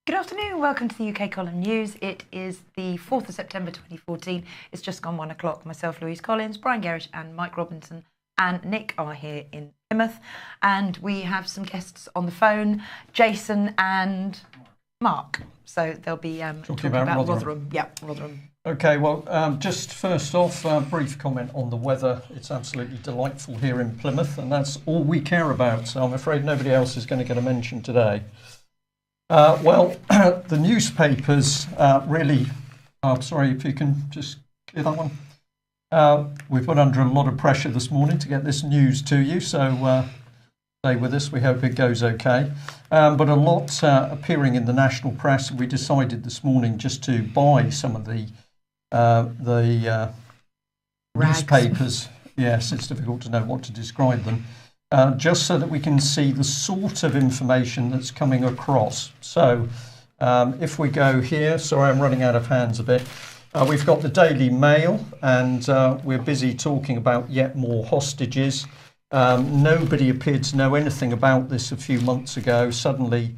Good afternoon, welcome to the UK Column News. It is the 4th of September 2014. It's just gone 1 o'clock. Myself, Louise Collins, Brian Gerrish and Mike Robinson and Nick are here in Plymouth. And we have some guests on the phone, Jason and Mark. So they'll be talking about Rotherham. Yeah, Rotherham. Okay, well, just first off, a brief comment on the weather. It's absolutely delightful here in Plymouth, and that's all we care about. So I'm afraid nobody else is going to get a mention today. Well, the newspapers really, sorry if you can just clear that one. We've put under a lot of pressure this morning to get this news to you, so stay with us. We hope it goes okay. But a lot appearing in the national press. We decided this morning just to buy some of the newspapers. Yes, it's difficult to know what to describe them. Just so that we can see the sort of information that's coming across. So if we go here, sorry, I'm running out of hands a bit. We've got the Daily Mail, and we're busy talking about yet more hostages. Nobody appeared to know anything about this a few months ago. Suddenly,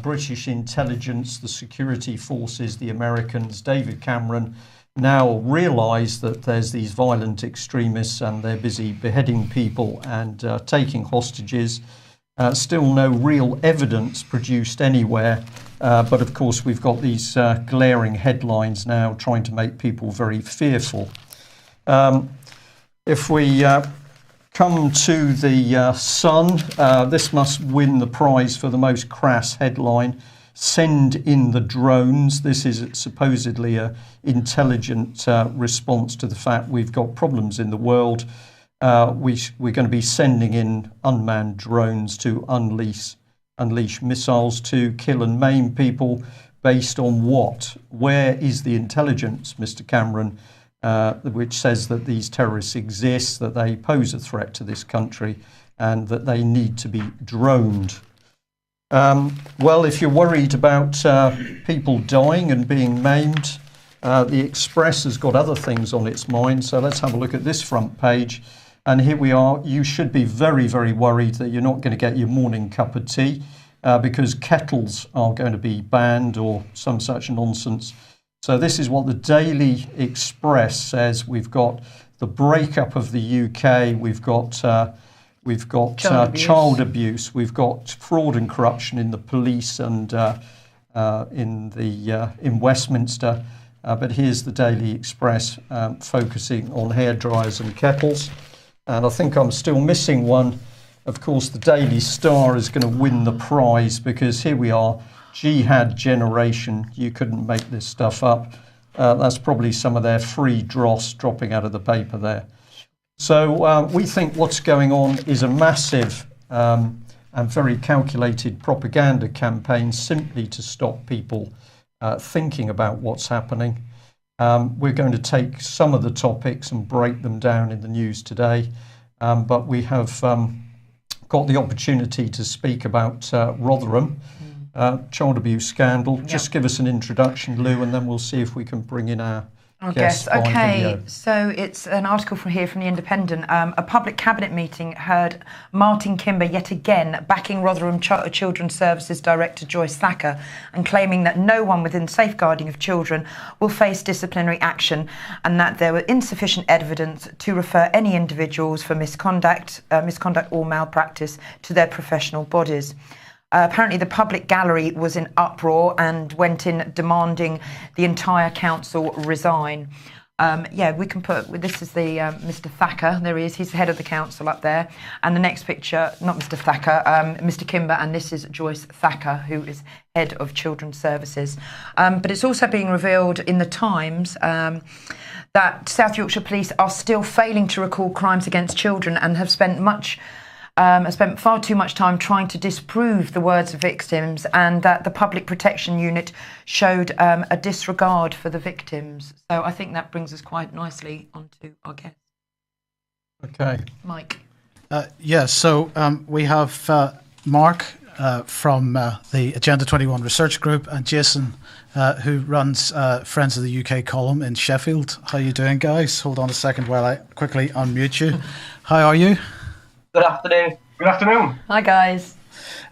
British intelligence, the security forces, the Americans, David Cameron, now realise that there's these violent extremists and they're busy beheading people and taking hostages. Still no real evidence produced anywhere, but of course we've got these glaring headlines now trying to make people very fearful. If we come to the Sun, this must win the prize for the most crass headline. Send in the drones. This is supposedly an intelligent response to the fact we've got problems in the world. We're going to be sending in unmanned drones to unleash missiles to kill and maim people. Based on what? Where is the intelligence, Mr. Cameron, which says that these terrorists exist, that they pose a threat to this country, and that they need to be droned? Well, if you're worried about people dying and being maimed, the Express has got other things on its mind. So let's have a look at this front page. And here we are. You should be very, very worried that you're not going to get your morning cup of tea because kettles are going to be banned or some such nonsense. So this is what the Daily Express says. We've got the breakup of the UK. We've got child abuse. We've got fraud and corruption in the police and in Westminster. But here's the Daily Express focusing on hairdryers and kettles. And I think I'm still missing one. Of course, the Daily Star is going to win the prize because here we are, Jihad Generation. You couldn't make this stuff up. That's probably some of their free dross dropping out of the paper there. So we think what's going on is a massive and very calculated propaganda campaign simply to stop people thinking about what's happening. We're going to take some of the topics and break them down in the news today, but we have got the opportunity to speak about Rotherham, child abuse scandal. Yep. Just give us an introduction, Lou, and then we'll see if we can bring in our guests. Okay, so it's an article from The Independent. A public cabinet meeting heard Martin Kimber yet again backing Rotherham Children's Services Director Joyce Thacker and claiming that no one within safeguarding of children will face disciplinary action and that there were insufficient evidence to refer any individuals for misconduct or malpractice to their professional bodies. Apparently the public gallery was in uproar and went in demanding the entire council resign. We can put, this is the Mr. Thacker, there he is, he's the head of the council up there. And the next picture, not Mr. Thacker, Mr. Kimber, and this is Joyce Thacker, who is head of Children's Services. But it's also being revealed in the Times that South Yorkshire Police are still failing to recall crimes against children and have spent far too much time trying to disprove the words of victims, and that the Public Protection Unit showed a disregard for the victims. So I think that brings us quite nicely onto our guest. Okay. Mike. So we have Mark from the Agenda 21 Research Group and Jason who runs Friends of the UK column in Sheffield. How are you doing, guys? Hold on a second while I quickly unmute you. How are you? Good afternoon. Good afternoon. Hi, guys.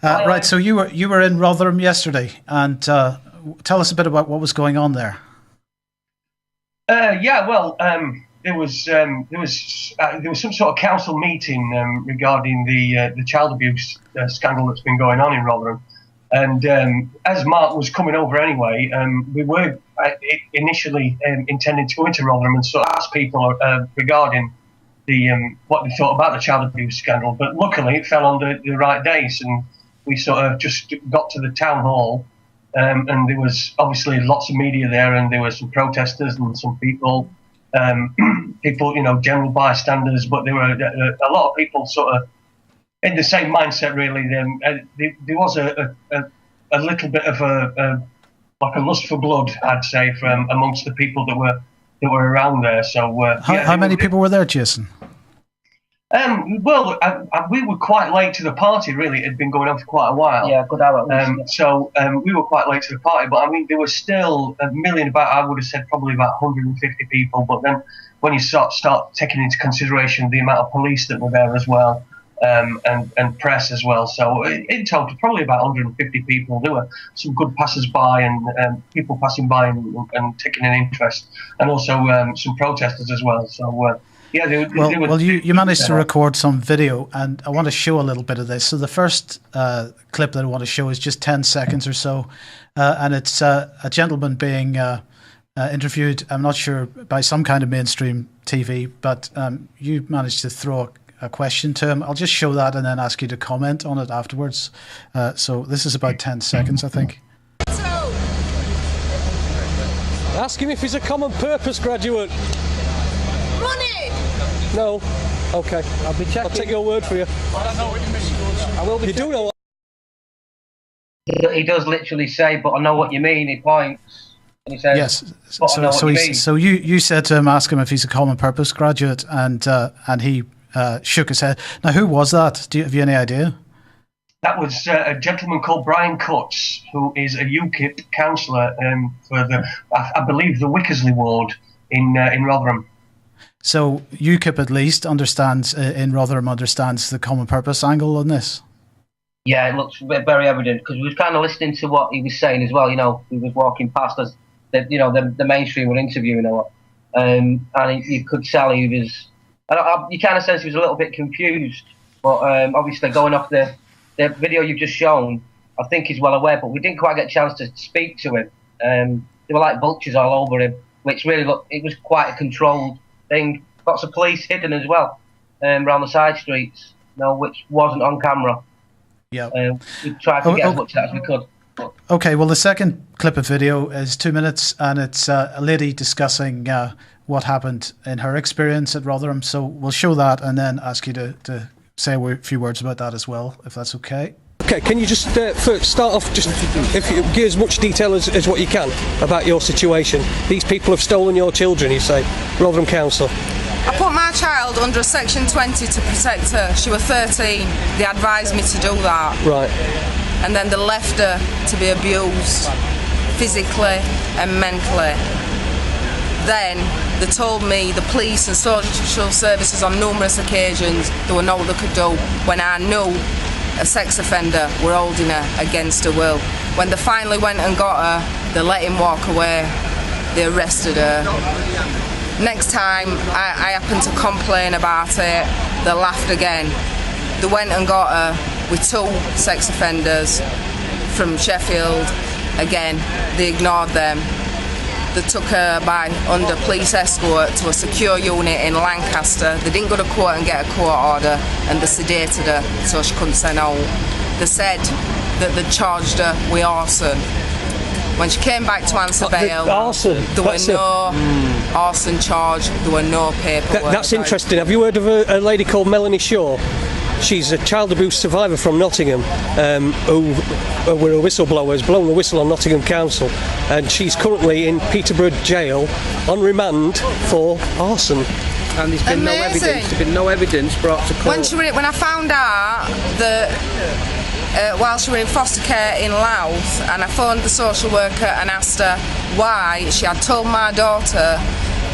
Right, so you were in Rotherham yesterday, and tell us a bit about what was going on there. There was some sort of council meeting regarding the child abuse scandal that's been going on in Rotherham, and as Mark was coming over anyway, we were initially intending to go into Rotherham and sort of ask people regarding what they thought about the child abuse scandal, but luckily it fell on the right days, and we sort of just got to the town hall, and there was obviously lots of media there, and there were some protesters and some people, general bystanders, but there were a lot of people sort of in the same mindset, really. There was a little bit of a lust for blood, I'd say, from amongst the people that were around there. So how many people were there, Jason? We were quite late to the party, really. It had been going on for quite a while. Yeah, good hour. So we were quite late to the party, but I mean, there was still I would have said probably about 150 people. But then when you start taking into consideration the amount of police that were there as well, and press as well. So in total, probably about 150 people. There were some good passers-by and people passing by and taking an interest, and also some protesters as well. So you managed to record some video, and I want to show a little bit of this. So the first clip that I want to show is just 10 seconds or so, and it's a gentleman being interviewed, I'm not sure, by some kind of mainstream TV, but you managed to throw a question to him. I'll just show that and then ask you to comment on it afterwards. So this is about 10 seconds, I think. Ask him if he's a common purpose graduate. Money! No. Okay. I'll be checking. I'll take your word for you. I don't know what you mean. I will be. You do know what? He does literally say, "But I know what you mean." He points. And he says, yes. So you said to him, ask him if he's a common purpose graduate, and he shook his head. Now, who was that? Have you any idea? That was a gentleman called Brian Cutts, who is a UKIP councillor for I believe, the Wickersley ward in Rotherham. So UKIP at least understands in Rotherham understands the common purpose angle on this. Yeah, it looks very evident because we was kind of listening to what he was saying as well. You know, he was walking past us. The mainstream were interviewing him, and you could tell he was. You kind of sense he was a little bit confused, but obviously going off the video you've just shown, I think he's well aware. But we didn't quite get a chance to speak to him. They were like vultures all over him, which really it was quite a controlled thing. Lots of police hidden as well around the side streets, which wasn't on camera. Yeah, we tried to get as much of that as we could. Okay, well, the second clip of video is 2 minutes, and it's a lady discussing what happened in her experience at Rotherham. So we'll show that and then ask you to say a few words about that as well, if that's okay. Okay, can you just first start off, just if you give as much detail as what you can about your situation? These people have stolen your children, you say, Rotherham Council. I put my child under a Section 20 to protect her. She was 13. They advised me to do that. Right. And then they left her to be abused physically and mentally. Then they told me, the police and social services on numerous occasions, there were no they could do when I knew a sex offender were holding her against her will. When they finally went and got her, they let him walk away. They arrested her. Next time I happened to complain about it, they laughed again. They went and got her with 2 sex offenders from Sheffield. Again, they ignored them. They took her under police escort to a secure unit in Lancaster. They didn't go to court and get a court order, and they sedated her so she couldn't say no. They said that they charged her with arson. When she came back to answer bail, arson. There were no arson charge, there were no paperwork. That's interesting. Have you heard of a lady called Melanie Shaw? She's a child abuse survivor from Nottingham, who were a whistleblower, has blown the whistle on Nottingham Council, and she's currently in Peterborough Jail on remand for arson. And there's been no evidence. There's been no evidence brought to court. When I found out that while she was in foster care in Louth, and I phoned the social worker and asked her why she had told my daughter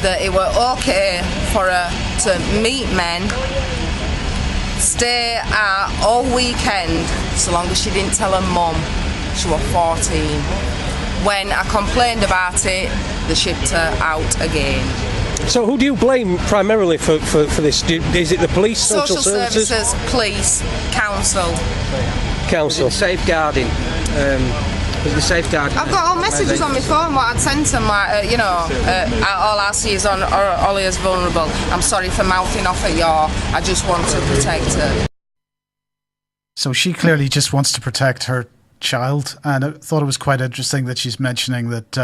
that it were okay for her to meet men, stay out all weekend so long as she didn't tell her mum she was 14. When I complained about it, they shipped her out again. So who do you blame primarily for this? Is it the police, social services? Police, council. Council. Safeguarding. The safeguarding. I've got all messages on my phone what I'd sent them, like, all I see is on Ollie is vulnerable. I'm sorry for mouthing off at y'all. I just want to protect her. So she clearly just wants to protect her child, and I thought it was quite interesting that she's mentioning that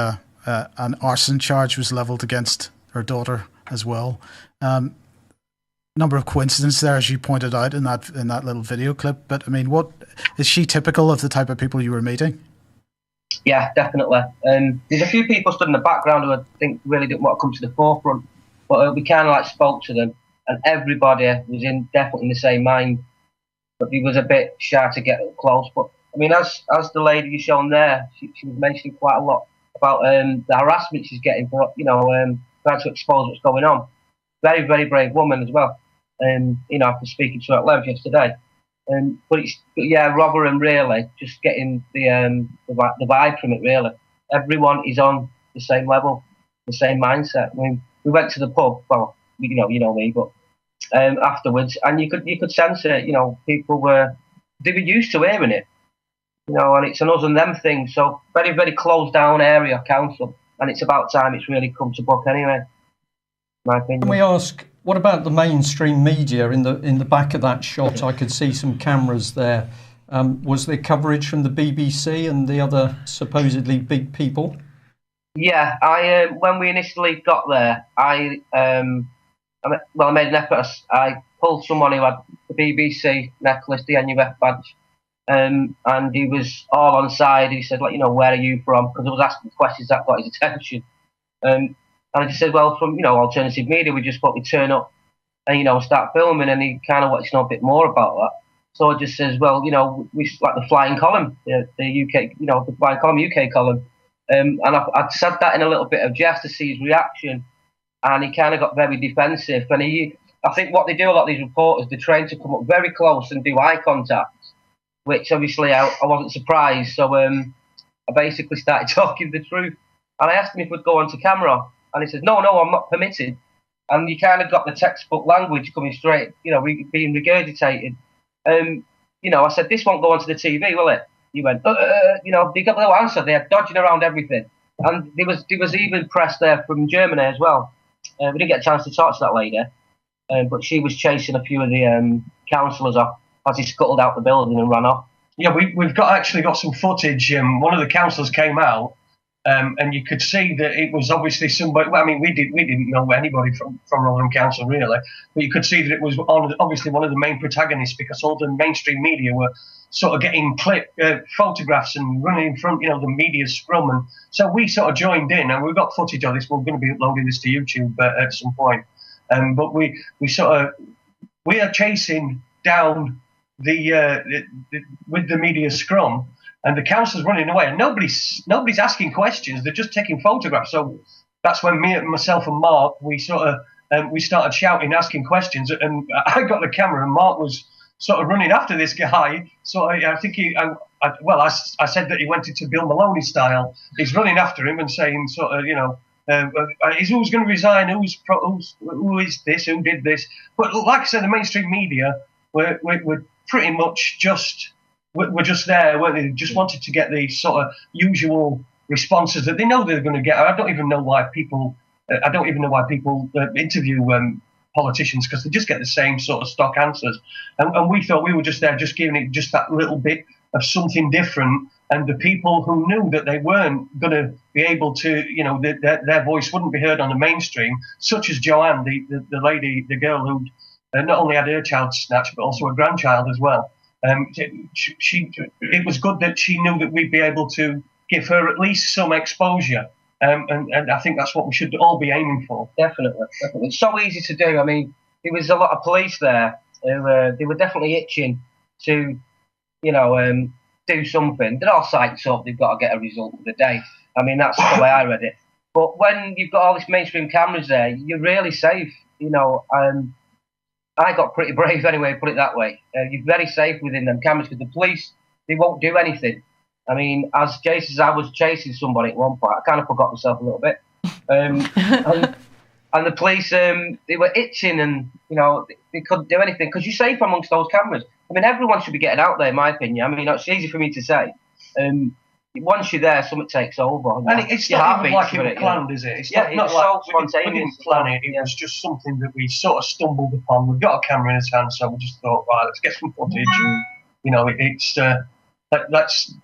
an arson charge was levelled against her daughter as well. Number of coincidences there, as you pointed out in that little video clip. But I mean, what is she typical of the type of people you were meeting? Yeah, definitely. There's a few people stood in the background who I think really didn't want to come to the forefront, but we kind of like spoke to them, and everybody was definitely in the same mind. But he was a bit shy to get close. But I mean, as the lady you shown there, she was mentioning quite a lot about the harassment she's getting for trying to expose what's going on. Very, very brave woman as well. After speaking to her at length yesterday. But Rotherham really just getting the vibe from it. Really, everyone is on the same level, the same mindset. I mean, we went to the pub. Well, you know me, but afterwards, and you could sense it. People were used to hearing it. And it's an us and them thing. So very, very closed down area council, and it's about time it's really come to book anyway. My opinion. Can we ask, what about the mainstream media in the back of that shot? I could see some cameras there. Was there coverage from the BBC and the other supposedly big people? Yeah, I when we initially got there, I made an effort. I pulled someone who had the BBC necklace, the NUF badge, and he was all on side. He said, where are you from? Because I was asking questions that got his attention. And I just said, well, from, alternative media, we just thought we'd turn up and, start filming. And he kind of wanted to know a bit more about that. So I just says, well, we like the flying column, the UK, the flying column, UK column. And I said that in a little bit of jest to see his reaction. And he kind of got very defensive. And I think what they do, a lot of these reporters, they're trained to come up very close and do eye contact, which obviously I wasn't surprised. So I basically started talking the truth. And I asked him if we'd go onto camera. And he said, no, I'm not permitted. And you kind of got the textbook language coming straight, being regurgitated. I said, this won't go onto the TV, will it? He went, they got no answer. They're dodging around everything. And there was even press there from Germany as well. We didn't get a chance to talk to that lady, but she was chasing a few of the councillors off as he scuttled out the building and ran off. Yeah, we've actually got some footage. One of the councillors came out. And you could see that it was obviously somebody. Well, I mean, we didn't know anybody from Rotherham Council really, but you could see that it was obviously one of the main protagonists because all the mainstream media were sort of getting photographs and running in front, the media scrum, and so we sort of joined in, and we've got footage of this. We're going to be uploading this to YouTube at some point, but we are chasing down with the media scrum. And the council's running away, and nobody's asking questions. They're just taking photographs. So that's when myself and Mark, we started shouting, asking questions. And I got the camera, and Mark was sort of running after this guy. So I think I said that he went into Bill Maloney style. He's running after him and saying who's going to resign? Who is this? Who did this? But like I said, the mainstream media were pretty much just. We're just there, weren't they? Just wanted to get the sort of usual responses that they know they're going to get. I don't even know why people interview politicians, because they just get the same sort of stock answers. And we thought we were just there, just giving it just that little bit of something different. And the people who knew that they weren't going to be able to, their voice wouldn't be heard on the mainstream, such as Joanne, the lady, the girl who not only had her child snatched, but also a grandchild as well. It was good that she knew that we'd be able to give her at least some exposure, and I think that's what we should all be aiming for. Definitely. It's so easy to do. I mean, there was a lot of police there who they were definitely itching to, do something. They're all psyched up. They've got to get a result of the day. I mean, that's the way I read it. But when you've got all these mainstream cameras there, you're really safe. I got pretty brave anyway, put it that way. You're very safe within them cameras because the police they won't do anything. I mean, as Jason says, I was chasing somebody at one point. I kind of forgot myself a little bit. And the police, they were itching, and they couldn't do anything because you're safe amongst those cameras. I mean, everyone should be getting out there, in my opinion. I mean, it's easy for me to say. Once you're there, something takes over. And it's not even like it was planned, is it? It's not it's like so spontaneous. We didn't plan it. It was just something that we sort of stumbled upon. We've got a camera in his hand, so we just thought, right, let's get some footage.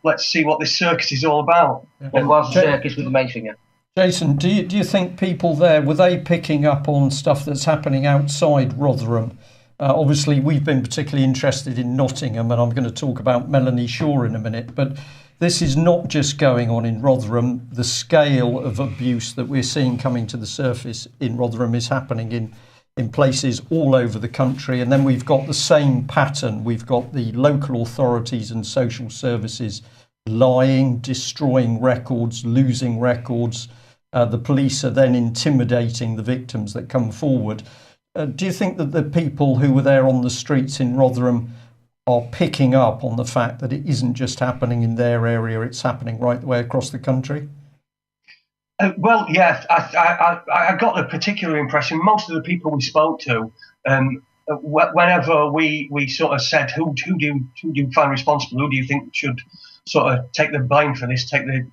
Let's see what this circus is all about. It was a circus with the mainstream, yeah. Jason, do you think people there, were they picking up on stuff that's happening outside Rotherham? Obviously, we've been particularly interested in Nottingham, and I'm going to talk about Melanie Shaw in a minute, but this is not just going on in Rotherham. The scale of abuse that we're seeing coming to the surface in Rotherham is happening in places all over the country. And then we've got the same pattern. We've got the local authorities and social services lying, destroying records, losing records. The police are then intimidating the victims that come forward. Do you think that the people who were there on the streets in Rotherham are picking up on the fact that it isn't just happening in their area, it's happening right the way across the country? Well, yeah, I got the particular impression. Most of the people we spoke to, whenever we sort of said, who do you find responsible? Who do you think should sort of take the blame for this, take the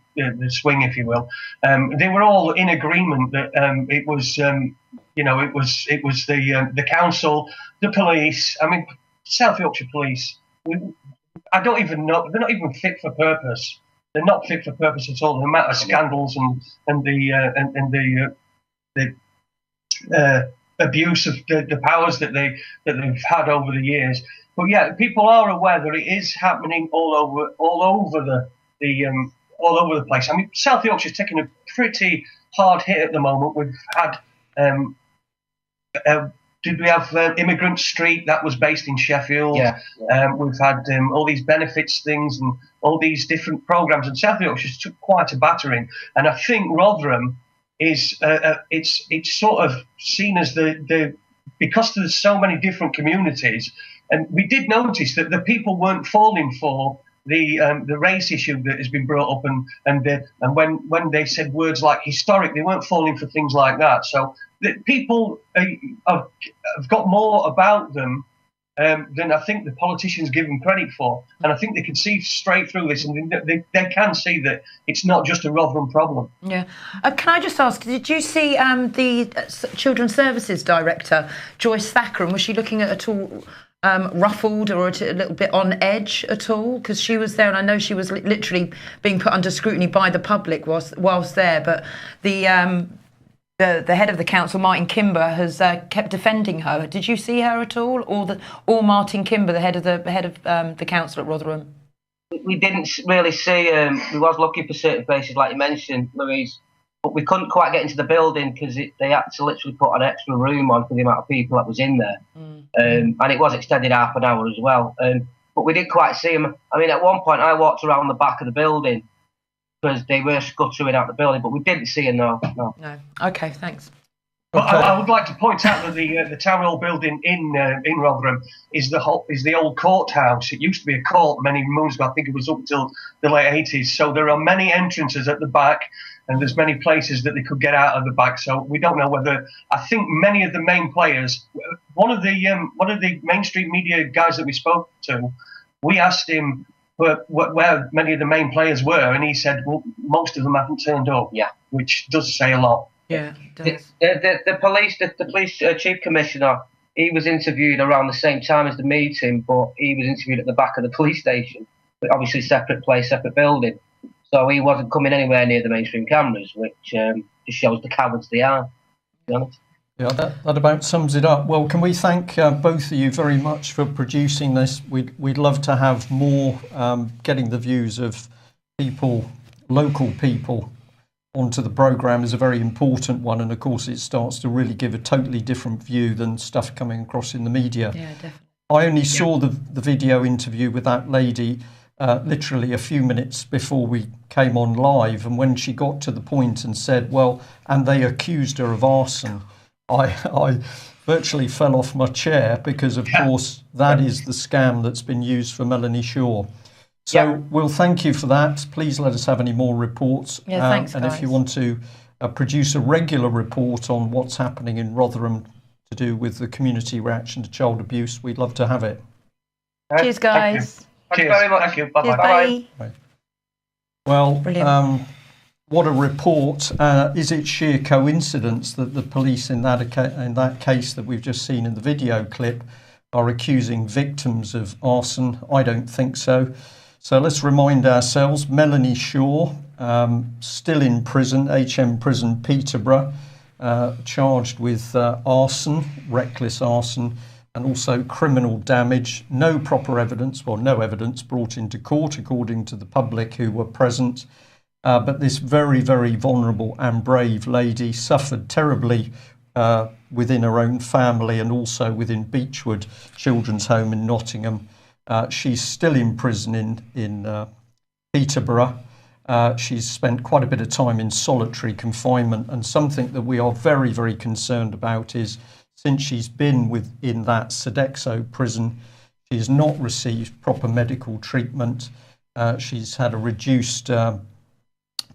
swing, if you will? They were all in agreement that it was the council, the police. I mean, South Yorkshire Police. I don't even know. They're not even fit for purpose. They're not fit for purpose at all. The amount of scandals and the abuse of the powers that they've had over the years. But yeah, people are aware that it is happening all over the place. I mean, South Yorkshire's taking a pretty hard hit at the moment. We've had did we have Immigrant Street that was based in Sheffield? Yeah. We've had all these benefits things and all these different programs, and South Yorkshire's took quite a battering. And I think Rotherham is it's sort of seen as the because there's so many different communities, and we did notice that the people weren't falling for the race issue that has been brought up, and when they said words like historic, they weren't falling for things like that. So the people have got more about them than I think the politicians give them credit for, and I think they can see straight through this, and they can see that it's not just a Rotherham problem. Yeah. Can I just ask, did you see the Children's Services Director, Joyce Thacker, and was she looking at all ruffled or a little bit on edge at all? Because she was there, and I know she was literally being put under scrutiny by the public whilst there, but the head of the council, Martin Kimber, has kept defending her. Did you see her at all, or Martin Kimber, the head of the council at Rotherham? We didn't really see. We was looking for certain places, like you mentioned, Louise, but we couldn't quite get into the building because they had to literally put an extra room on for the amount of people that was in there, and it was extended half an hour as well. But we didn't quite see them. I mean, at one point, I walked around the back of the building, because they were scuttering out the building, but we didn't see her. No. Okay, thanks. But I would like to point out that the town hall building in Rotherham is the old courthouse. It used to be a court many moons ago. I think it was up until the late 80s. So there are many entrances at the back, and there's many places that they could get out of the back. So we don't know whether. I think many of the main players. One of the mainstream media guys that we spoke to, we asked him where many of the main players were, and he said, well, most of them haven't turned up. Yeah, which does say a lot. Yeah, it does. The police chief commissioner, he was interviewed around the same time as the meeting, but he was interviewed at the back of the police station, but obviously separate place, separate building. So he wasn't coming anywhere near the mainstream cameras, which just shows the cowards they are, to be honest. Yeah, that about sums it up. Well, can we thank both of you very much for producing this? We'd love to have more getting the views of people, local people, onto the programme is a very important one, and of course it starts to really give a totally different view than stuff coming across in the media. Yeah, definitely. I only saw the video interview with that lady literally a few minutes before we came on live, and when she got to the point and said, well, and they accused her of arson, I virtually fell off my chair, because of course that is the scam that's been used for Melanie Shaw. So we'll thank you for that. Please let us have any more reports. Yeah, thanks, and guys. if you want to produce a regular report on what's happening in Rotherham to do with the community reaction to child abuse, we'd love to have it. Cheers, guys. Cheers. very much. Thank you. Cheers, Bye-bye. bye. Well, Brilliant. what a report. Is it sheer coincidence that the police in that case that we've just seen in the video clip are accusing victims of arson? I don't think so. So let's remind ourselves, Melanie Shaw, still in prison, HM Prison Peterborough, charged with arson, reckless arson, and also criminal damage. No proper evidence, well, no evidence brought into court, according to the public who were present. But this very, very vulnerable and brave lady suffered terribly within her own family and also within Beechwood Children's Home in Nottingham. She's still in prison in Peterborough. She's spent quite a bit of time in solitary confinement, and something that we are very, very concerned about is since she's been within that Sodexo prison, she has not received proper medical treatment. She's had a reduced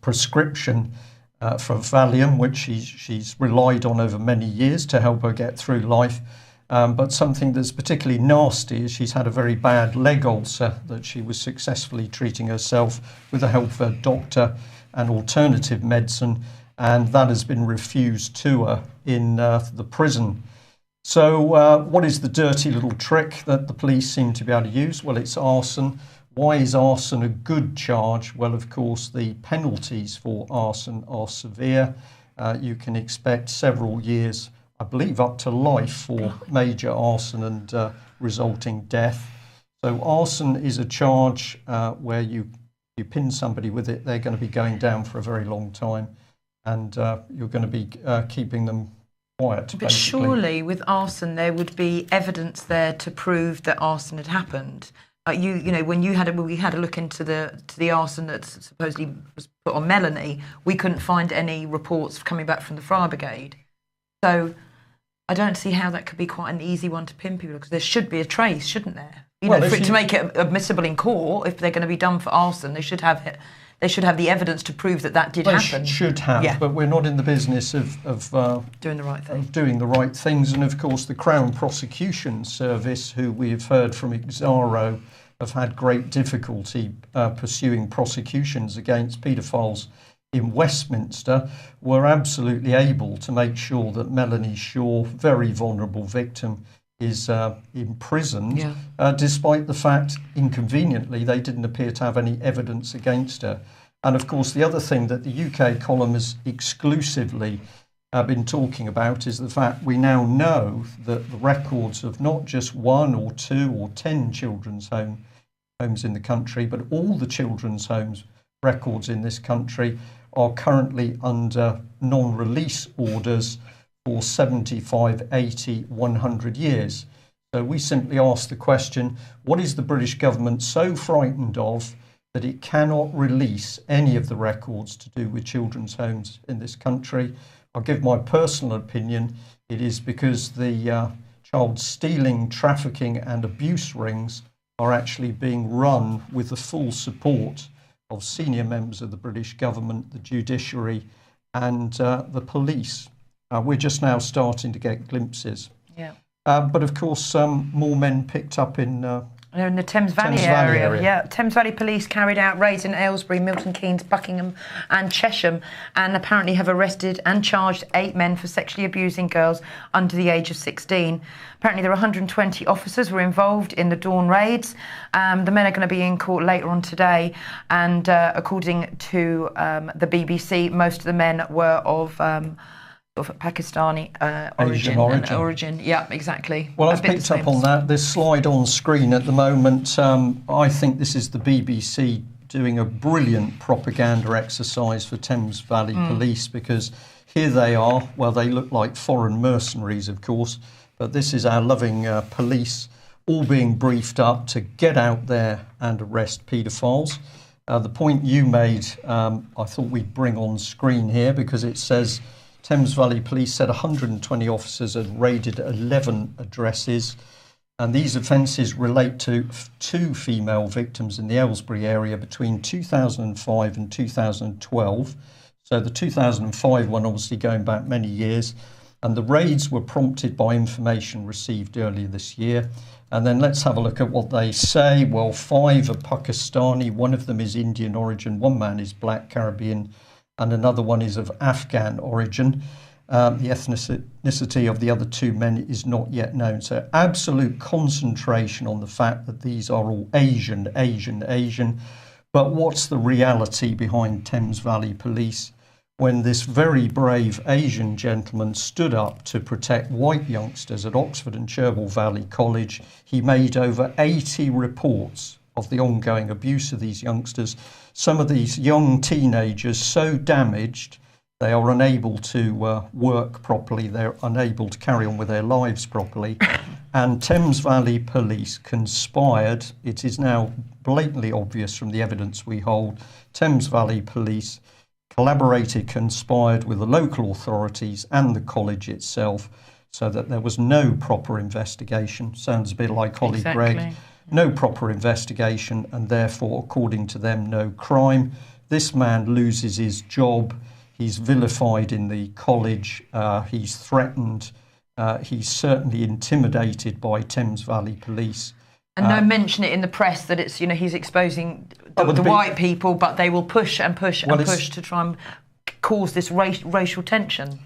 prescription for Valium, which she's relied on over many years to help her get through life. But something that's particularly nasty is she's had a very bad leg ulcer that she was successfully treating herself with the help of a doctor and alternative medicine, and that has been refused to her in the prison. So what is the dirty little trick that the police seem to be able to use? Well, it's arson. Why is arson a good charge? Well, of course, the penalties for arson are severe. You can expect several years, I believe up to life, for major arson and resulting death. So arson is a charge where you pin somebody with it, they're going to be going down for a very long time, and you're going to be keeping them quiet. But basically. surely with arson there would be evidence there to prove that arson had happened. You know, when we had a look into the arson that supposedly was put on Melanie, we couldn't find any reports coming back from the fire brigade. So I don't see how that could be quite an easy one to pin people, because there should be a trace, shouldn't there? You know, to make it admissible in court, if they're going to be done for arson, they should have it. They should have the evidence to prove that did happen. Should have, yeah. But we're not in the business of doing the right thing. Of doing the right things. And of course, the Crown Prosecution Service, who we've heard from Exaro, have had great difficulty pursuing prosecutions against paedophiles in Westminster, were absolutely able to make sure that Melanie Shaw, very vulnerable victim, is imprisoned, despite the fact, inconveniently, they didn't appear to have any evidence against her. And of course, the other thing that the UK column has exclusively been talking about is the fact we now know that the records of not just 1 or 2 or 10 children's homes in the country, but all the children's homes records in this country are currently under non-release orders for 75, 80, 100 years. So we simply ask the question, what is the British government so frightened of that it cannot release any of the records to do with children's homes in this country? I'll give my personal opinion. It is because the child stealing, trafficking and abuse rings are actually being run with the full support of senior members of the British government, the judiciary and the police. We're just now starting to get glimpses. Yeah. But of course, more men picked up in the Thames Valley area. Yeah, Thames Valley Police carried out raids in Aylesbury, Milton Keynes, Buckingham and Chesham, and apparently have arrested and charged 8 men for sexually abusing girls under the age of 16. Apparently there were 120 officers were involved in the dawn raids. The men are going to be in court later on today, and according to the BBC, most of the men were of Pakistani origin. Yeah, exactly. Well, I've picked up on that. This slide on screen at the moment, I think this is the BBC doing a brilliant propaganda exercise for Thames Valley Police, because here they are. Well, they look like foreign mercenaries, of course, but this is our loving police all being briefed up to get out there and arrest paedophiles. The point you made, I thought we'd bring on screen here, because it says Thames Valley Police said 120 officers had raided 11 addresses. And these offences relate to 2 female victims in the Aylesbury area between 2005 and 2012. So the 2005 one obviously going back many years. And the raids were prompted by information received earlier this year. And then let's have a look at what they say. Well, 5 are Pakistani, 1 of them is Indian origin, 1 man is Black Caribbean, and another one is of Afghan origin. The ethnicity of the other 2 men is not yet known. So absolute concentration on the fact that these are all Asian. But what's the reality behind Thames Valley Police? When this very brave Asian gentleman stood up to protect white youngsters at Oxford and Cherwell Valley College, he made over 80 reports of the ongoing abuse of these youngsters. Some of these young teenagers so damaged they are unable to work properly, they're unable to carry on with their lives properly. And Thames Valley Police conspired, it is now blatantly obvious from the evidence we hold, Thames Valley Police collaborated, conspired with the local authorities and the college itself so that there was no proper investigation. Sounds a bit like Holly Gregg. No proper investigation and therefore, according to them, no crime. This man loses his job. He's vilified in the college. He's threatened. He's certainly intimidated by Thames Valley Police. And no mention it in the press that it's, he's exposing the white people, but they will push and push and push to try and cause this racial tension.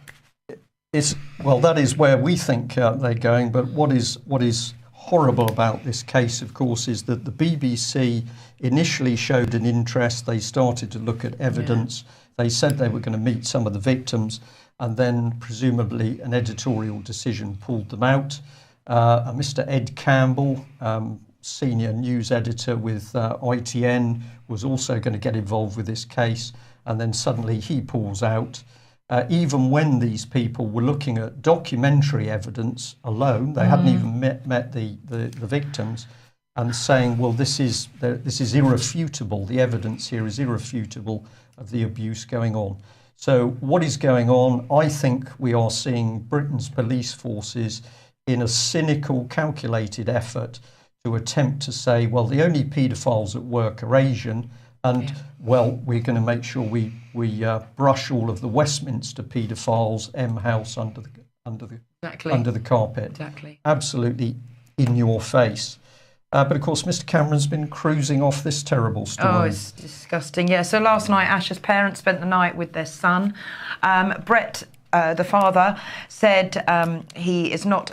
That is where we think they're going. But what is horrible about this case, of course, is that the BBC initially showed an interest. They started to look at evidence. Yeah. They said they were going to meet some of the victims, and then presumably an editorial decision pulled them out. Mr. Ed Campbell, senior news editor with ITN, was also going to get involved with this case, and then suddenly he pulls out. Even when these people were looking at documentary evidence alone, they hadn't even met the victims, and saying, well, this is irrefutable. The evidence here is irrefutable of the abuse going on. So what is going on? I think we are seeing Britain's police forces in a cynical, calculated effort to attempt to say, well, the only paedophiles at work are Asian, and, well, we're going to make sure we brush all of the Westminster paedophiles, M House, under the carpet. Exactly. Absolutely in your face. But, of course, Mr. Cameron's been cruising off this terrible story. Oh, it's disgusting. Yeah, so last night, Asher's parents spent the night with their son. Brett, the father, said he is not,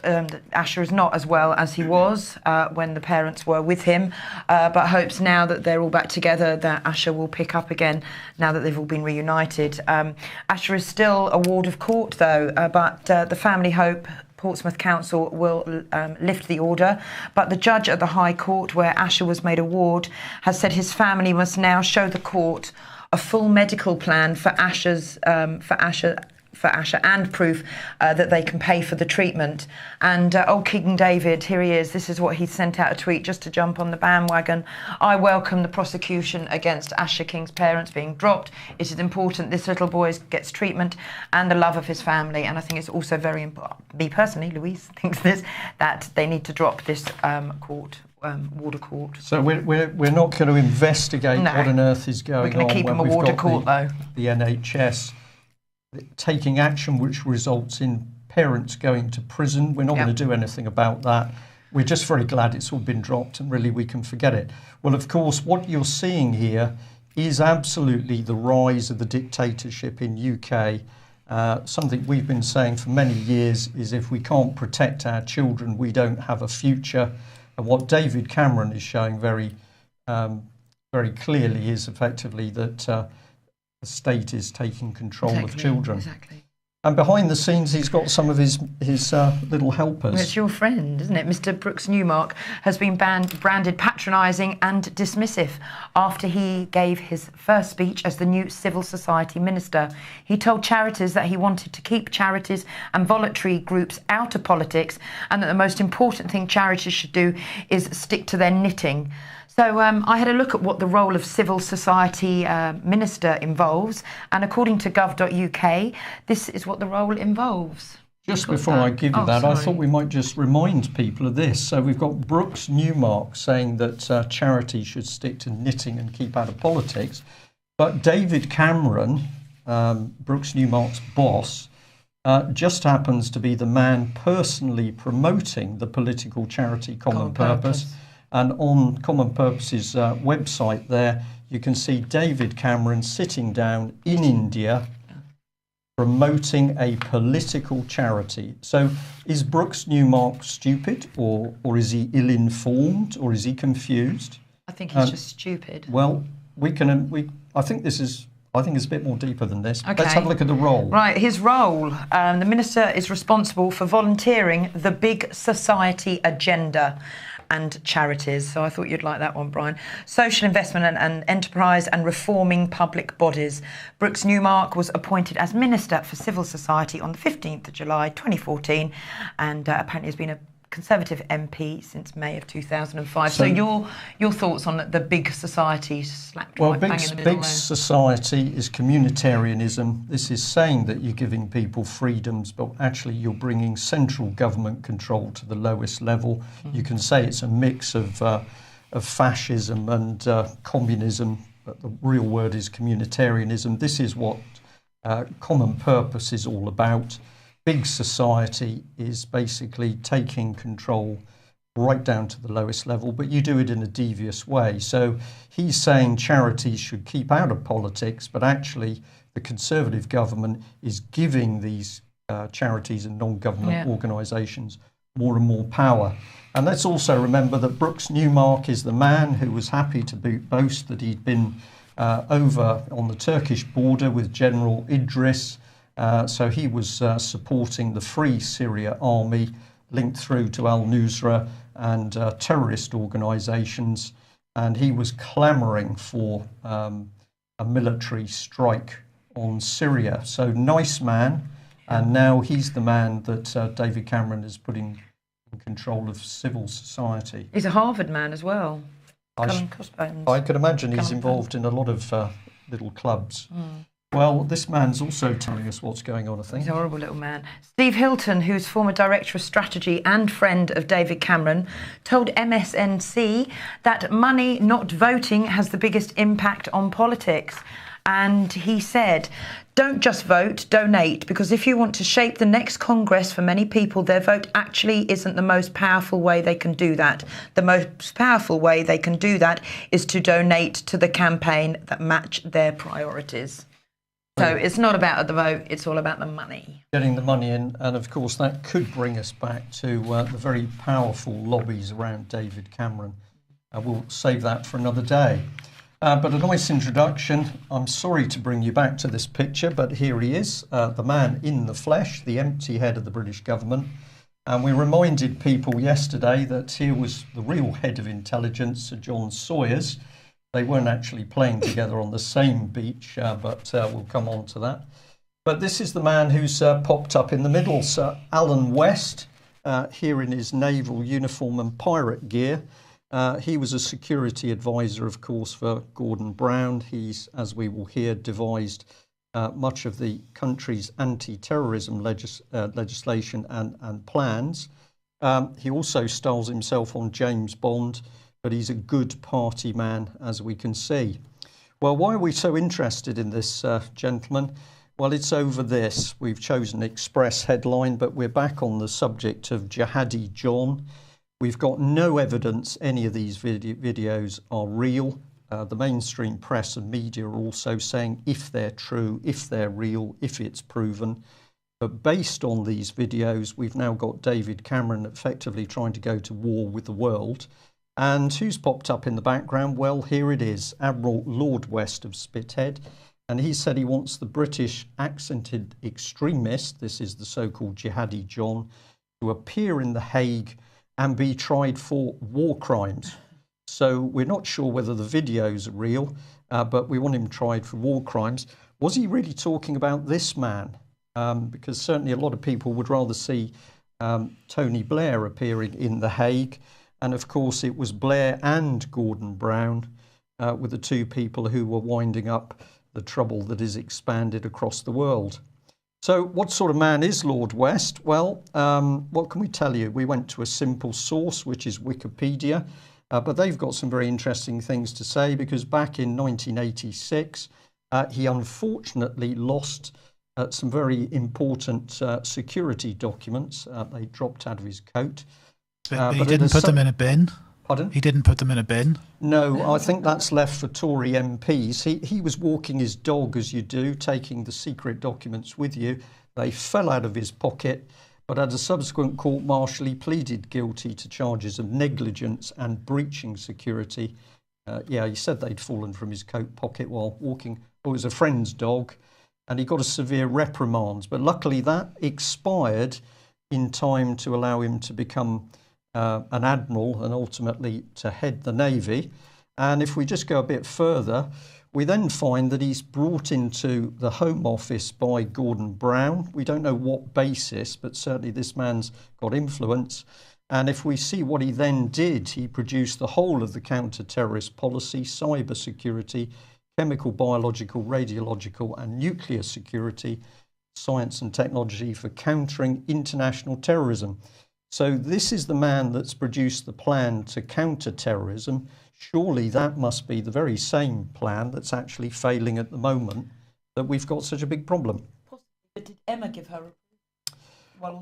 Asher is not as well as he was when the parents were with him, but hopes now that they're all back together that Asher will pick up again now that they've all been reunited. Asher is still a ward of court, though, but the family hope Portsmouth Council will lift the order, but the judge at the High Court, where Asher was made a ward, has said his family must now show the court a full medical plan for Asher and proof that they can pay for the treatment. And old King David, here he is. This is what he sent out a tweet just to jump on the bandwagon. I welcome the prosecution against Asher King's parents being dropped. It is important this little boy gets treatment and the love of his family. And I think it's also very important, me personally, Louise thinks this, that they need to drop this warder court. So we're not going to investigate what on earth is going on. We're going to keep him a warder court, though. The NHS taking action which results in parents going to prison. We're not going to do anything about that. We're just very glad it's all been dropped and really we can forget it. Well, of course, what you're seeing here is absolutely the rise of the dictatorship in UK. Something we've been saying for many years is if we can't protect our children, we don't have a future. And what David Cameron is showing very clearly is effectively that the state is taking control of children. Exactly. And behind the scenes, he's got some of his little helpers. Well, it's your friend, isn't it? Mr. Brooks Newmark has been branded patronising and dismissive after he gave his first speech as the new Civil Society Minister. He told charities that he wanted to keep charities and voluntary groups out of politics and that the most important thing charities should do is stick to their knitting. So I had a look at what the role of Civil Society Minister involves, and according to gov.uk, this is what the role involves. Just before I give you that, I sorry. thought we might just remind people of this. So we've got Brooks Newmark saying that charity should stick to knitting and keep out of politics. But David Cameron, Brooks Newmark's boss, just happens to be the man personally promoting the political charity Common Purpose. And on Common Purpose's website there, you can see David Cameron sitting down in India promoting a political charity. So is Brooks Newmark stupid, or is he ill-informed, or is he confused? I think he's just stupid. Well, I think it's a bit more deeper than this. Okay. Let's have a look at the role. Right, his role. The minister is responsible for volunteering the big society agenda and charities. So I thought you'd like that one, Brian. Social investment and enterprise and reforming public bodies. Brooks Newmark was appointed as Minister for Civil Society on the 15th of July 2014 and apparently has been a Conservative MP since May of 2005. So your thoughts on the big society slap Well, right bang in the middle big there? society is communitarianism. This is saying that you're giving people freedoms, but actually you're bringing central government control to the lowest level. You can say it's a mix of fascism and communism, but the real word is communitarianism. This is what Common Purpose is all about. Big society is basically taking control right down to the lowest level, but you do it in a devious way. So he's saying charities should keep out of politics, but actually the Conservative government is giving these charities and non-government organisations more and more power. And let's also remember that Brooks Newmark is the man who was happy to boast that he'd been over on the Turkish border with General Idris. So he was supporting the Free Syria Army linked through to al-Nusra and terrorist organisations, and he was clamouring for a military strike on Syria. So nice man, and now he's the man that David Cameron is putting in control of civil society. He's a Harvard man as well. I could imagine he's involved in a lot of little clubs. Well, this man's also telling us what's going on, I think. He's a horrible little man. Steve Hilton, who's former Director of Strategy and friend of David Cameron, told MSNC that money, not voting, has the biggest impact on politics. And he said, don't just vote, donate, because if you want to shape the next Congress, for many people, their vote actually isn't the most powerful way they can do that. The most powerful way they can do that is to donate to the campaign that match their priorities. So it's not about the vote, it's all about the money. Getting the money in, and of course that could bring us back to the very powerful lobbies around David Cameron. We'll save that for another day. But a nice introduction. I'm sorry to bring you back to this picture, but here he is, the man in the flesh, the empty head of the British government. And we reminded people yesterday that here was the real head of intelligence, Sir John Sawyers. They weren't actually playing together on the same beach, but we'll come on to that. But this is the man who's popped up in the middle, Sir Alan West, here in his naval uniform and pirate gear. He was a security advisor, of course, for Gordon Brown. He's, as we will hear, devised much of the country's anti-terrorism legislation and plans. He also styles himself on James Bond, but he's a good party man, as we can see. Well, why are we so interested in this gentleman? Well, it's over this. We've chosen Express headline, but we're back on the subject of Jihadi John. We've got no evidence any of these videos are real. The mainstream press and media are also saying if they're true, if they're real, if it's proven. But based on these videos, we've now got David Cameron effectively trying to go to war with the world. And who's popped up in the background? Well, here it is, Admiral Lord West of Spithead. And he said he wants the British accented extremist, this is the so-called Jihadi John, to appear in The Hague and be tried for war crimes. So we're not sure whether the videos are real, but we want him tried for war crimes. Was he really talking about this man? Because certainly a lot of people would rather see Tony Blair appearing in The Hague. And of course, it was Blair and Gordon Brown were the two people who were winding up the trouble that is expanded across the world. So what sort of man is Lord West? Well, what can we tell you? We went to a simple source, which is Wikipedia, but they've got some very interesting things to say, because back in 1986, he unfortunately lost some very important security documents. They dropped out of his coat. But he didn't put them in a bin? Pardon? He didn't put them in a bin? No, I think that's left for Tory MPs. He was walking his dog, as you do, taking the secret documents with you. They fell out of his pocket, but at a subsequent court-martial, he pleaded guilty to charges of negligence and breaching security. He said they'd fallen from his coat pocket while walking. It was a friend's dog, and he got a severe reprimand. But luckily that expired in time to allow him to become an admiral and ultimately to head the Navy. And if we just go a bit further, we then find that he's brought into the Home Office by Gordon Brown. We don't know what basis, but certainly this man's got influence. And if we see what he then did, he produced the whole of the counter-terrorist policy, cyber security, chemical, biological, radiological and nuclear security, science and technology for countering international terrorism. So this is the man that's produced the plan to counter terrorism. Surely that must be the very same plan that's actually failing at the moment, that we've got such a big problem. Possibly, but did Emma give her a...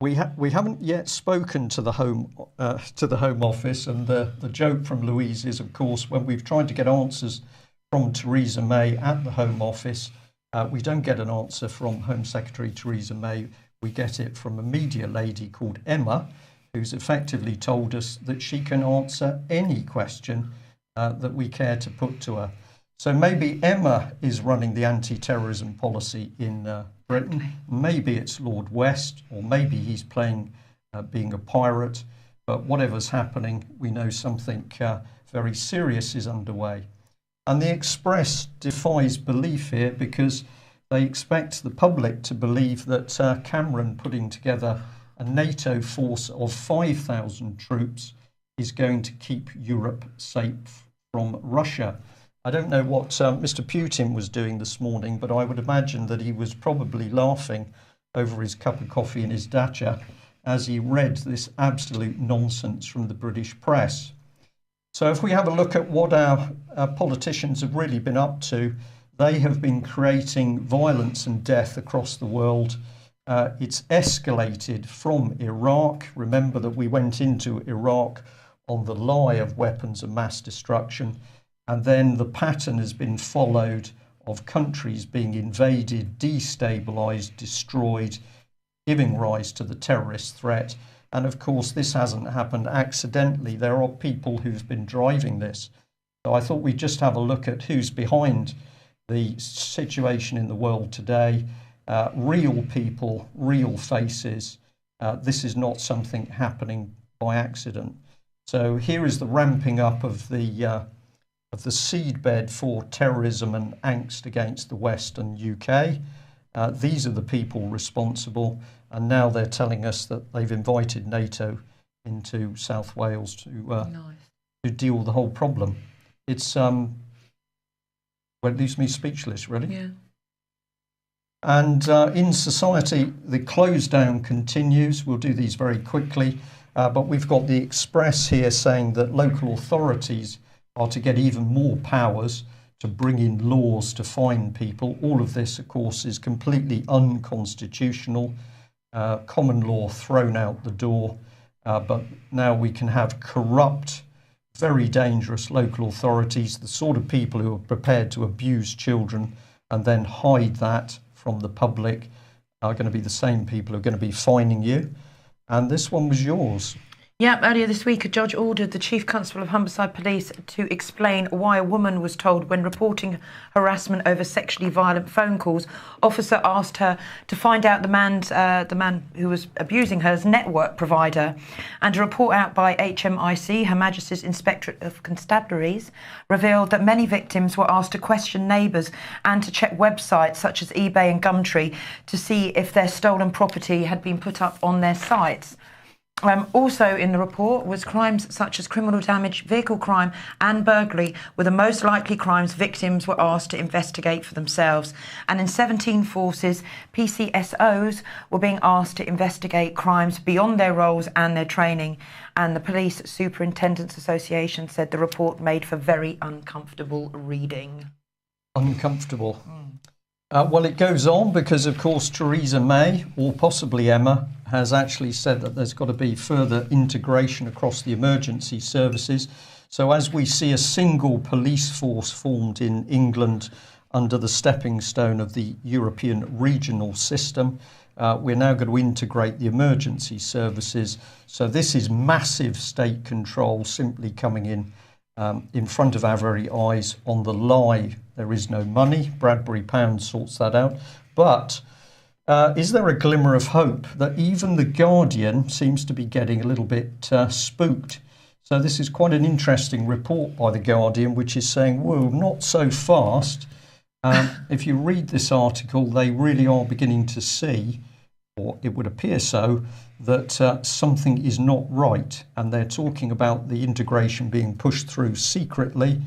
We haven't yet spoken to the Home Office, and the joke from Louise is, of course, when we've tried to get answers from Theresa May at the Home Office, we don't get an answer from Home Secretary Theresa May. We get it from a media lady called Emma, who's effectively told us that she can answer any question that we care to put to her. So maybe Emma is running the anti-terrorism policy in Britain. Maybe it's Lord West, or maybe he's playing being a pirate. But whatever's happening, we know something very serious is underway. And the Express defies belief here, because they expect the public to believe that Cameron putting together a NATO force of 5,000 troops is going to keep Europe safe from Russia. I don't know what Mr. Putin was doing this morning, but I would imagine that he was probably laughing over his cup of coffee in his dacha as he read this absolute nonsense from the British press. So if we have a look at what our politicians have really been up to, they have been creating violence and death across the world. It's escalated from Iraq. Remember that we went into Iraq on the lie of weapons of mass destruction. And then the pattern has been followed of countries being invaded, destabilized, destroyed, giving rise to the terrorist threat. And of course, this hasn't happened accidentally. There are people who've been driving this. So I thought we'd just have a look at who's behind the situation in the world today. Real people, real faces. This is not something happening by accident. So here is the ramping up of the seedbed for terrorism and angst against the West and UK. These are the people responsible, and now they're telling us that they've invited NATO into South Wales to deal with the whole problem. It's well, it leaves me speechless, really. Yeah. And in society, the close down continues. We'll do these very quickly, but we've got the Express here saying that local authorities are to get even more powers to bring in laws to fine people. All of this, of course, is completely unconstitutional. Common law thrown out the door, but now we can have corrupt, very dangerous local authorities, the sort of people who are prepared to abuse children and then hide that from the public are going to be the same people who are going to be fining you. And this one was yours. Yeah, earlier this week, a judge ordered the Chief Constable of Humberside Police to explain why a woman was told when reporting harassment over sexually violent phone calls. Officer asked her to find out the man who was abusing her's network provider. And a report out by HMIC, Her Majesty's Inspectorate of Constabularies, revealed that many victims were asked to question neighbours and to check websites such as eBay and Gumtree to see if their stolen property had been put up on their sites. Also in the report was crimes such as criminal damage, vehicle crime and burglary were the most likely crimes victims were asked to investigate for themselves. And in 17 forces, PCSOs were being asked to investigate crimes beyond their roles and their training. And the Police Superintendents Association said the report made for very uncomfortable reading. Uncomfortable. Well, it goes on because, of course, Theresa May, or possibly Emma, has actually said that there's got to be further integration across the emergency services. So as we see a single police force formed in England under the stepping stone of the European regional system, we're now going to integrate the emergency services. So this is massive state control simply coming in front of our very eyes on the lie. There is no money. Bradbury Pound sorts that out. But is there a glimmer of hope that even The Guardian seems to be getting a little bit spooked? So this is quite an interesting report by The Guardian, which is saying, whoa, not so fast. If you read this article, they really are beginning to see, or it would appear so, that something is not right. And they're talking about the integration being pushed through secretly.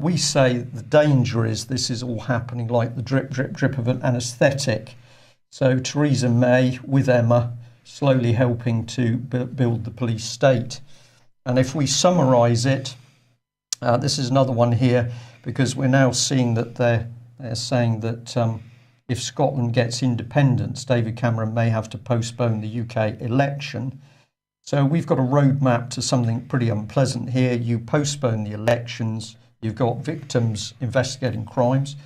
We say the danger is this is all happening like the drip, drip, drip of an anaesthetic. So Theresa May with Emma slowly helping to build the police state. And if we summarise it, this is another one here, because we're now seeing that they're saying that if Scotland gets independence, David Cameron may have to postpone the UK election. So we've got a roadmap to something pretty unpleasant here. You postpone the elections. You've got victims investigating crimes.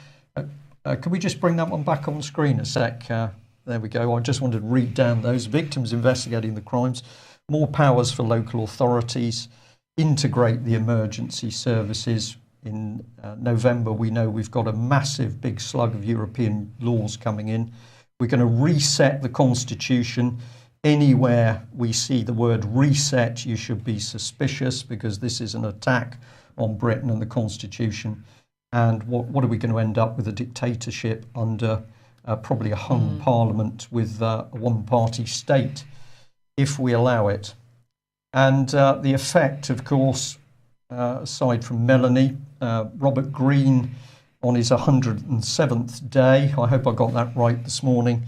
Can we just bring that one back on the screen a sec? There we go. I just wanted to read down those. Victims investigating the crimes. More powers for local authorities. Integrate the emergency services. In November, we know we've got a massive big slug of European laws coming in. We're going to reset the Constitution. Anywhere we see the word reset, you should be suspicious, because this is an attack on Britain and the Constitution. And what are we going to end up with? A dictatorship under probably a hung parliament with a one-party state, if we allow it. And the effect, of course, aside from Melanie, Robert Greene on his 107th day. I hope I got that right this morning.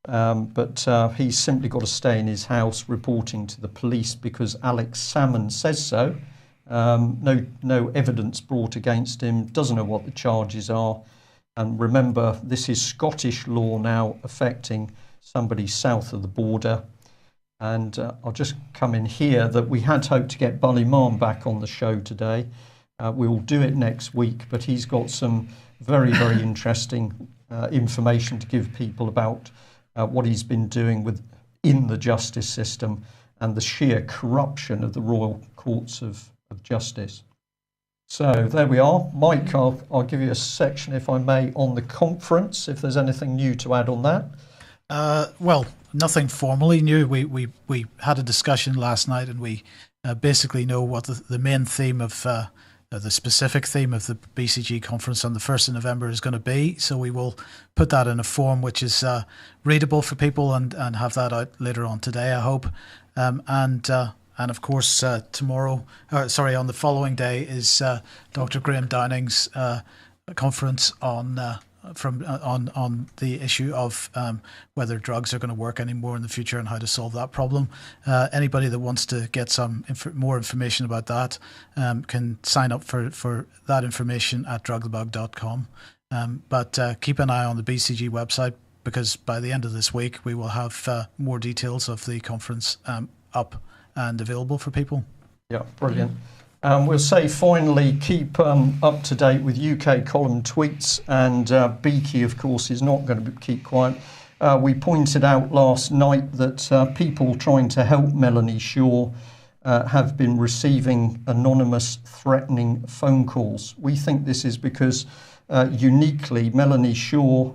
But he's simply got to stay in his house reporting to the police because Alex Salmond says so. No evidence brought against him, doesn't know what the charges are. And remember, this is Scottish law now affecting somebody south of the border. And I'll just come in here that we had hoped to get Ballymaan back on the show today. We will do it next week, but he's got some very, very interesting information to give people about what he's been doing in the justice system and the sheer corruption of the Royal Courts of Justice. So there we are. Mike, I'll give you a section, if I may, on the conference, if there's anything new to add on that. Well, nothing formally new. We had a discussion last night, and we basically know what the main theme of the specific theme of the BCG conference on the 1st of November is going to be. So we will put that in a form which is readable for people and have that out later on today, I hope. And of course, on the following day is Dr. Graham Downing's conference on the issue of whether drugs are going to work anymore in the future and how to solve that problem. Anybody that wants to get some more information about that can sign up for that information at drugthebug.com. But keep an eye on the BCG website, because by the end of this week we will have more details of the conference up and available for people. Yeah, brilliant. We'll say finally, keep up to date with UK column tweets, and Beaky, of course, is not going to keep quiet. We pointed out last night that people trying to help Melanie Shaw have been receiving anonymous threatening phone calls. We think this is because uniquely Melanie Shaw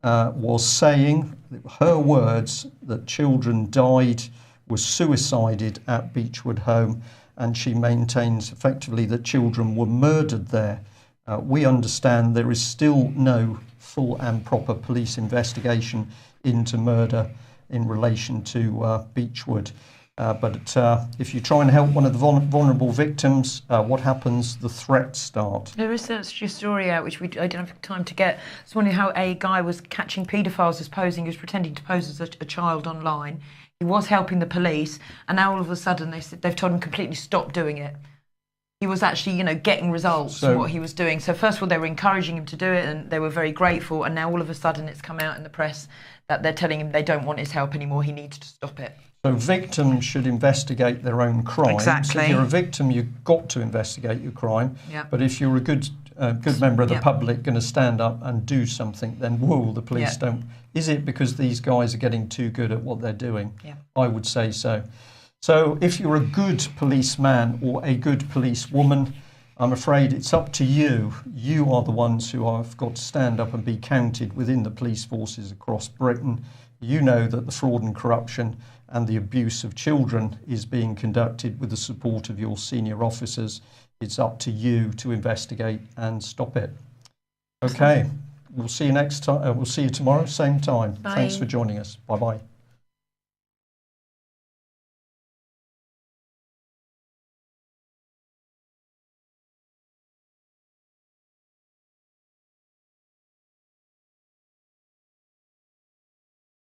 was saying, her words, that children died, was suicided at Beechwood Home, and she maintains effectively that children were murdered there. We understand there is still no full and proper police investigation into murder in relation to Beechwood. But if you try and help one of the vulnerable victims, what happens? The threats start. There is a story out which I didn't have time to get. It's wondering how a guy was catching paedophiles as posing. He was pretending to pose as a child online. He was helping the police, and now all of a sudden they've told him completely stop doing it. He was actually, getting results from what he was doing. So first of all, they were encouraging him to do it, and they were very grateful. And now all of a sudden, it's come out in the press that they're telling him they don't want his help anymore. He needs to stop it. So victims should investigate their own crimes. Exactly. If you're a victim, you've got to investigate your crime. Yep. But if you're a good member of the public going to stand up and do something, then the police don't. Is it because these guys are getting too good at what they're doing? Yeah. I would say so. So if you're a good policeman or a good policewoman, I'm afraid it's up to you. You are the ones who have got to stand up and be counted within the police forces across Britain. You know that the fraud and corruption and the abuse of children is being conducted with the support of your senior officers. It's up to you to investigate and stop it. Okay, we'll see you next time. We'll see you tomorrow, same time. Bye. Thanks for joining us. Bye-bye.